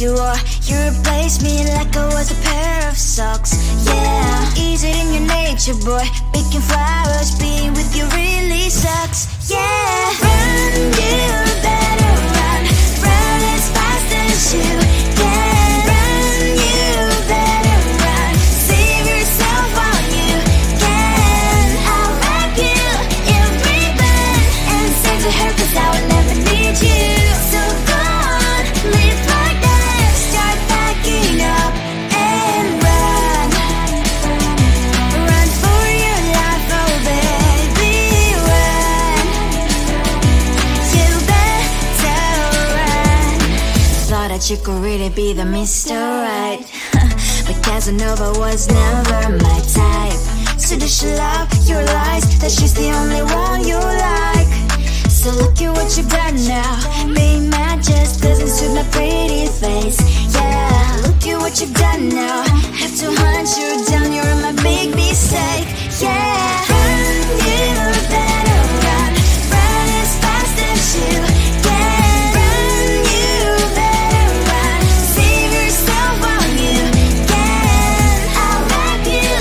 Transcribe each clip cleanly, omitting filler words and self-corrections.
you are. You replaced me like I was a pair of socks. Yeah, is it in your nature, boy? Picking flowers, being with you really sucks. Yeah, run, you better run. Run as fast as you can. Run, you better run. Save yourself while you can. I'll wrap you in ribbon and send to her, 'cause I will never need you. So go on, live like that. Start backing up and run. Run for your life, oh baby, run. You better run. Thought that you could really be the Mr. Right, but Casanova was never my type. So does she love your lies, that she's the only one you like? So look at what you've done now. Being mad just doesn't suit my pretty face. Yeah, look at what you've done now. Have to hunt you down, you're my big mistake. Yeah, run, you better run. Run as fast as you can. Run, you better run. Save yourself while you can. I'll wrap you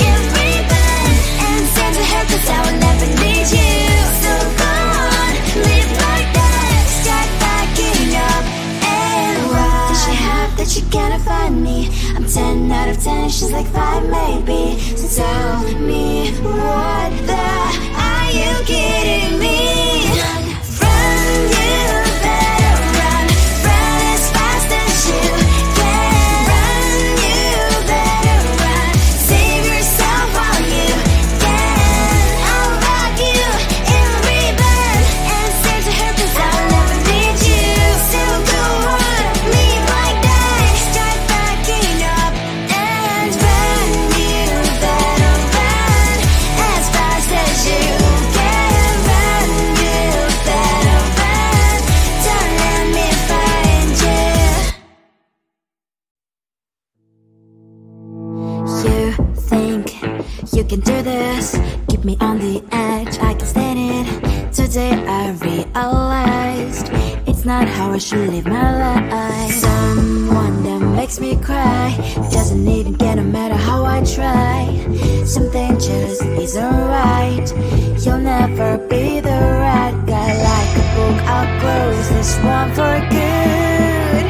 in ribbon and send to her, 'cause I will never need you. So go on, live like that. Start backing up and run. Does she have that she cannot find me? I'm 10 out of 10, she's like 5 maybe. So tell me, what the, are you kidding me? Run, you better run. Run as fast as you can. Run, you better run. Save yourself while you can. I'll rock you in ribbon and send to her, 'cause I will never need you. So go on, leave like that. Start backing up and run. You better run as fast as you can. Run, you better run. Don't let me find you. You think you can do this, keep me on the edge, I can stand it. Today I realized it's not how I should live my life. Someone that makes me cry doesn't even get, no matter how I try. Something just isn't right. You'll never be the right guy. Like a book, I'll close this one for good.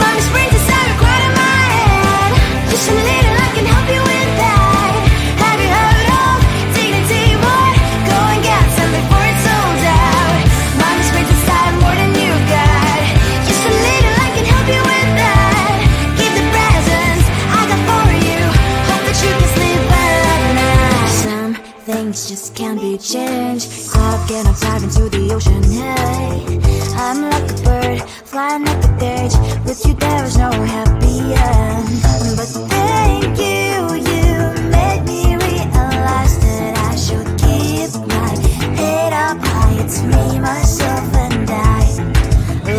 Mommy's brain decided quite in my head. Just a little, I can help you with that. Have you heard of dignity, boy? Go and get some before it's sold out. Mommy's brain decided more than you got. Just a little, I can help you with that. Keep the presents I got for you. Hope that you can sleep well at night. Some things just can't be changed. Cloud and I'm diving to the ocean, hey. I'm like a bird, flying like a cage. With you there is no happy end. But thank you, you made me realize that I should keep my head up high. It's me, myself and I.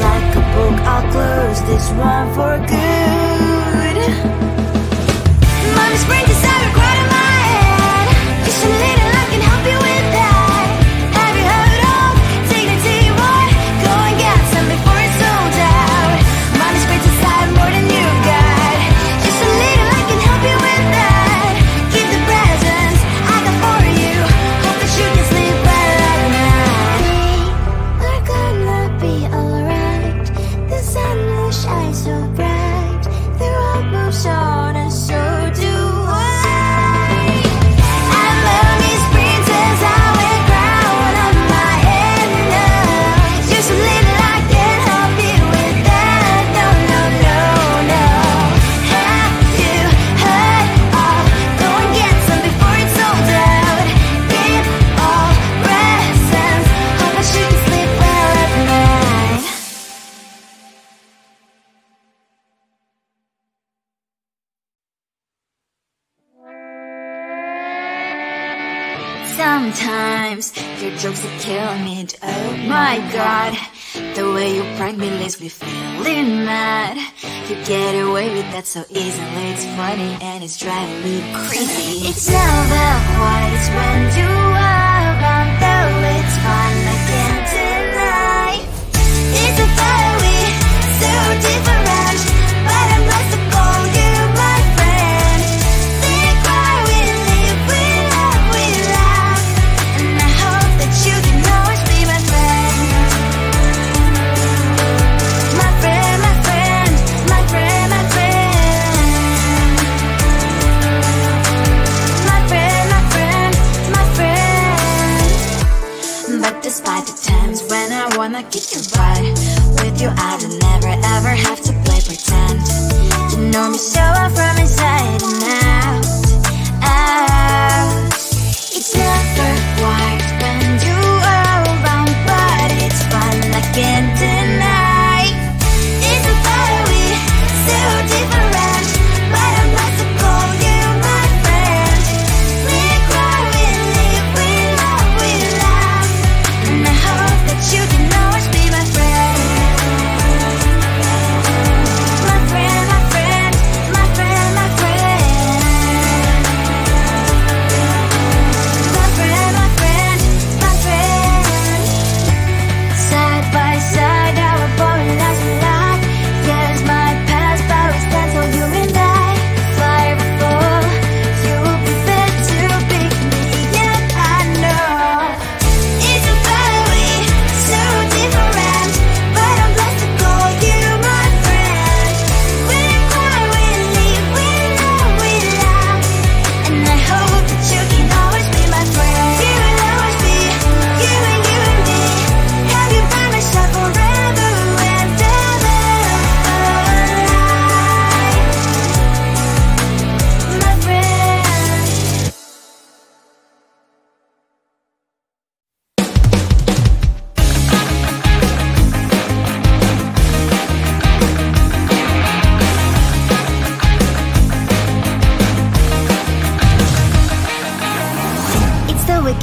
Like a book, I'll close this one for good. Mommy's brain decided quite in my head. Just a little, I can help you with that. Have you heard of dignity, boy? Go and get some before it's sold out. Mommy's brain decided more than you got. Just a little, I can help you with that. Keep the presents I got for you. Hope that you can sleep well at night. We're gonna be alright. The sun will shine so bright. The road moves on and so do I. And memories princess, I will crown on my head now. Just a little, I can help you with that. No, no, no, no. Have you heard of? Go and get some before it's sold out. Keep all presents. Hope that you can sleep well at night. Sometimes your jokes will kill me. Oh my god, the way you prank me leaves me feeling mad. You get away with that so easily. It's funny and it's driving me crazy. It's never quite as when you are around, though it's fun, I can't deny. It's a fire we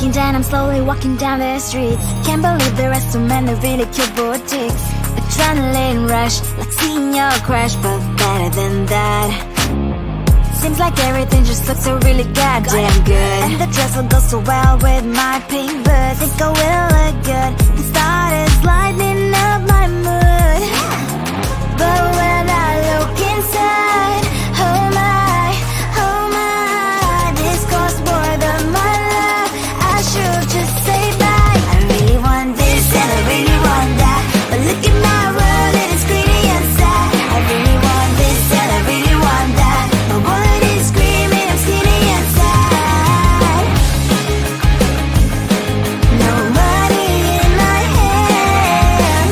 looking down, I'm slowly walking down the streets. Can't believe there are so many really cute boutiques. Adrenaline rush, like seeing your crush, but better than that. Seems like everything just looks so really goddamn good. And the dress will go so well with my pink boots. Think I will look good. The started lightening up my mood. But when I look inside, oh my, this costs more than my love. I should just say bye. I really want this and I really want that, but look at my world, it is pretty inside. I really want this and I really want that. My wallet is screaming, I'm skinny inside. No money in my hand,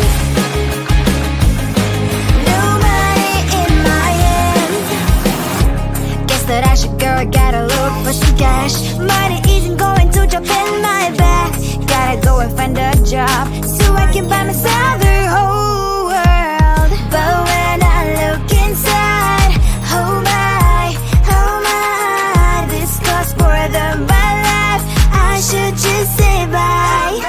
no money in my hand. Guess that I should go, I gotta look for some cash. Money isn't going to drop in my bag. Gotta go and find a job so I can buy myself the whole world. But when I look inside, oh my, this costs more than my life. I should just say bye.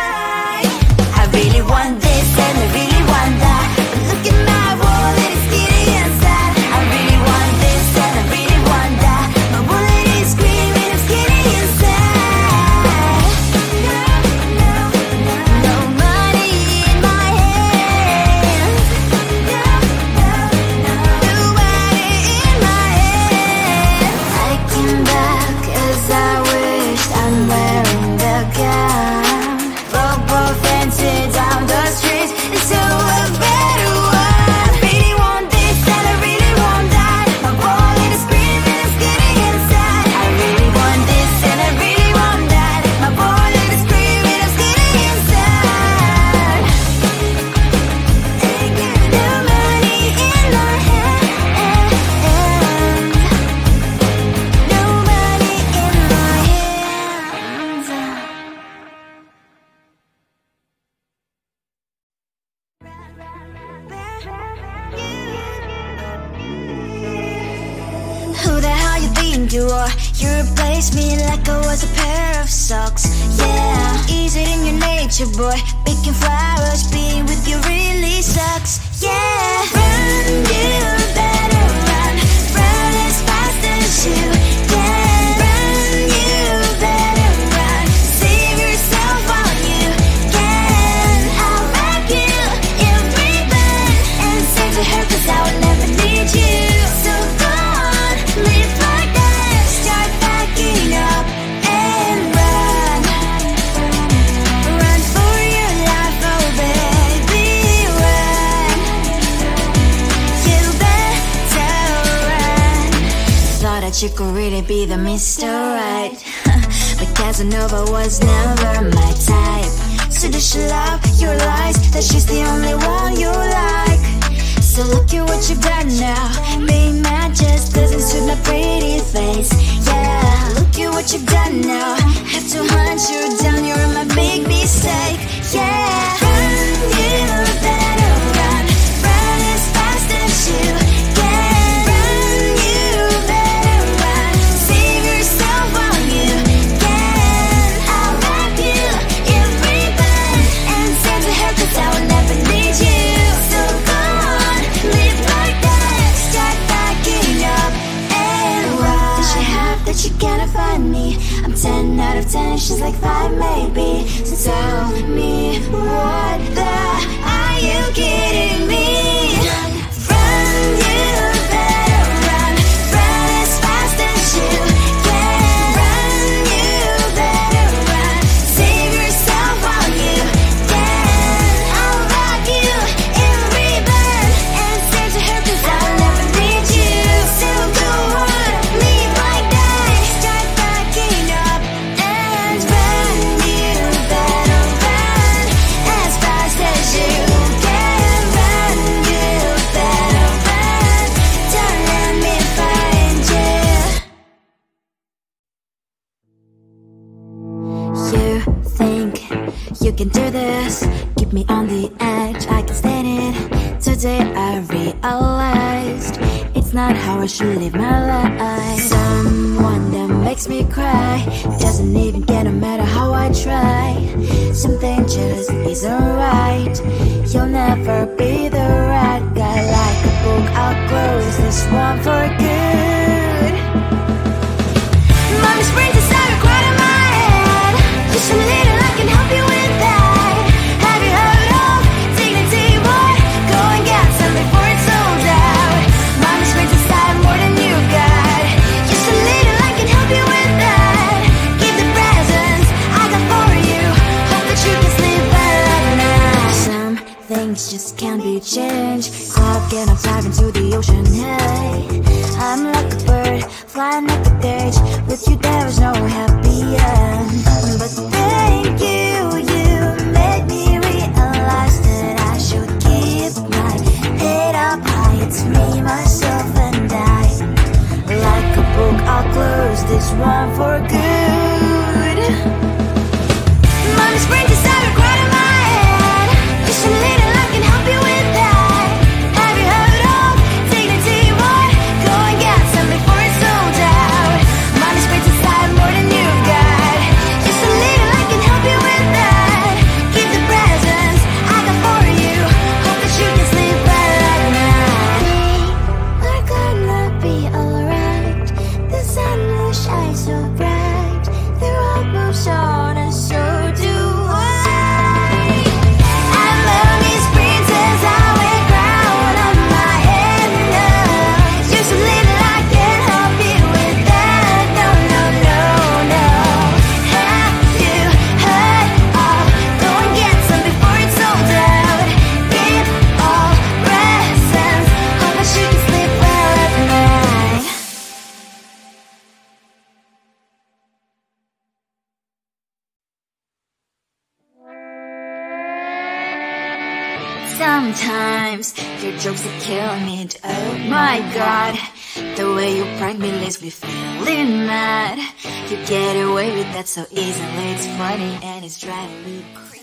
I really want this and I really want that, but look at my wallet, it's getting inside. I really want this and I really want that. My wallet is screaming, I'm getting inside. No money in my hand, no money in my hand. I came back as I wished, I'm wearing the gown. Robo fancy down the streets into a better one. I really want this and I really want that. My wallet is screaming, it's getting inside. I really want this and I really want that. My wallet is screaming, it's getting inside. No money in my hand, no money in my hands. Who the hell you think you are? You replaced me like I was a pair of socks. Yeah, is it in your nature, boy? Picking flowers, being with you really sucks. Yeah, run, you better run. Run as fast as you can. Run, you better run. Save yourself while you can. I'll wrap you in ribbon and send to her, 'cause I will never need you. So go on, live like that. Start backing up and run. Run for your life, oh baby, run. You better run. Thought that you could really be the Mr. Right, but Casanova was never my type. So does she love your lies, that she's the only one you like? So look at what you've done now. Being mad just doesn't suit my pretty face. Yeah, look at what you've done now. Have to hunt you down, you're my big mistake. Yeah, run, you better run. Run as fast as you can. Run, you better run. Save yourself while you can. I'll wrap you in ribbon and send to her, 'cause I will never need you. So go on, live like that. Start backing up and run. Does she have that you cannot find me? I'm 10 out of 10, she's like 5 maybe. So tell me, what the, are you kidding me? Run, you better run. Run as fast as you can. Run, you better run. Save yourself while you can. I'll wrap you in ribbon and send to her, 'cause I'll never need you. So go on, live like that. Start backing up and run. You better run as fast as you can. Run, you better run. Don't let me find you. You think you can do this? Keep me on the edge, I can stand it. Today I realized it's not how I should live my life. Someone that makes me cry. It doesn't even get no matter how I try. Something just isn't right. You'll never be the right guy. Like a book, I'll close this one for good. Mommy's brains inside are quite in my head. Just a little, I can help you with that. Have you heard of dignity, boy? Go and get some before it's sold out. Mommy's brains inside more than you got. Just a little, I can help you with that. Keep the presents I got for you. Hope that you can sleep better at night. Some things just can't be changed. Cloud getting up, dive into the ocean, hey. I'm like a bird, flying up the cage. With you there is no happy end. But thank you, you made me realize that I should keep my head up high. It's me, myself and I. Like a book, I'll close this one for good. Mommy's brains inside are quite in my head. Just a little, I can help you with that. Have you heard of dignity, boy? Go and get some before it's sold out. Mommy's brains inside more than you've got. Just a little, I can help you with that. Keep the presents I got for you. Hope that you can sleep better at night. We're gonna be alright. The sun will shine so bright. The road moves on and so do I. And mommy's princess, I wear crown on my head now. Just a little, I can help you with that. No, no, no, no. Have you heard of? Go and get some before it's sold out. Give all presents. Hope that you can sleep well at night. Sometimes your jokes are killing me. Oh my god, the way you prank me leaves me feeling mad. You get away with that so easily. It's funny and it's driving me crazy.